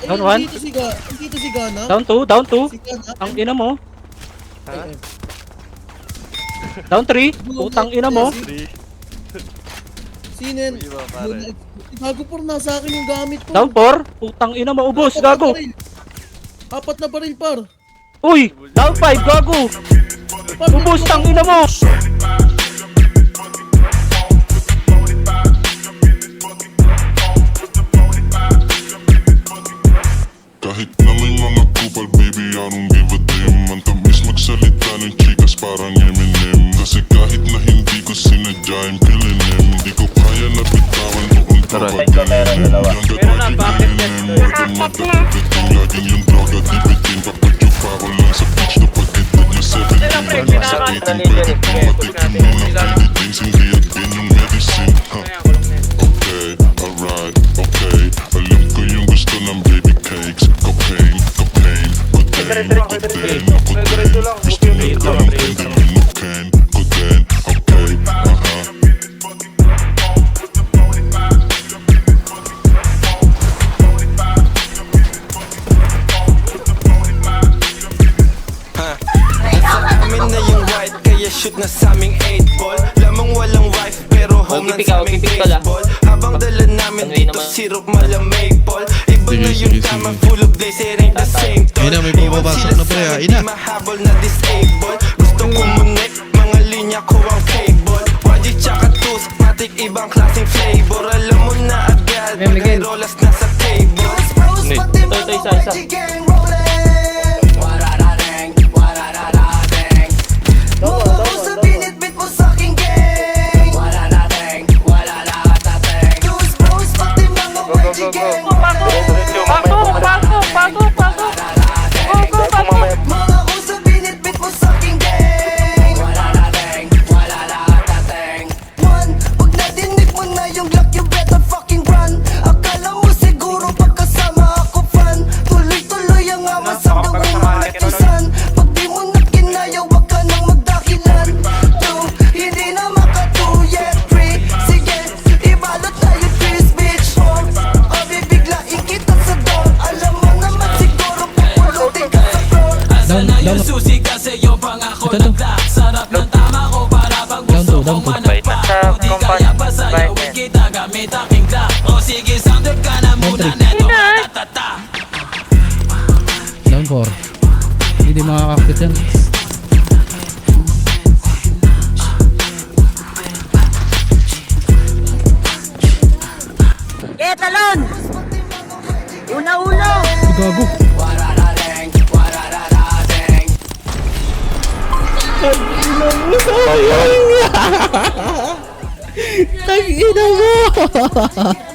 Down one. Dito si Gana. Down 2, down 2. Si Gana. Ang ina mo. Ha? Down 3. Putang ina mo. 3. Sino yan? Iba, pare. Gago por nasa akin yung gamit ko. Down 4. Putang ina mo. Ubos, gago. Apat na baril par. Uy, down 5, gago. Ubos, tang ina mo. Kahit na may mga kupal, baby, I don't give a damn. Ang tamis magsalita ng chikas parang Eminem. Kasi kahit na hindi ko sinadya, I'm killing him. Di ko kaya na bitawan noon pa pag-inim. Hanggat mag-inim, everything. Laging yung droga, dibitin. Papadyo pa ako lang sa beach na pag-edad niya 17. Sa 18, pwede pumatikin mo ng candy things. Hindi agin yung medicine. Okay, alright, okay. Alam ko yung gusto ng baby cakes. Cocaine, cocaine, cocaine, cocaine, cocaine. Gusto niya ko ng candy, cocaine, cocaine, okay, Amin na yung white, kaya shoot na sa aming 8 ball. Lamang walang wife, pero home lang sa aming baseball. Habang dala namin dito, syrup malamig, Paul. Iba na yung tama, full of blaze, it ain't the same tol. Ayun na, may bumabasok na pre, Iwan ina. sila sa mahabol na disable. Gusto kumunik, mga linya ko ang cable. YG tsaka tooth, matik ibang klaseng flavor. Alam mo na agad, may rolas na sa table. Ito, isa. Down 4. Hindi makakakit yan. Talon! Una-ulo! Gago. Tang ina mo.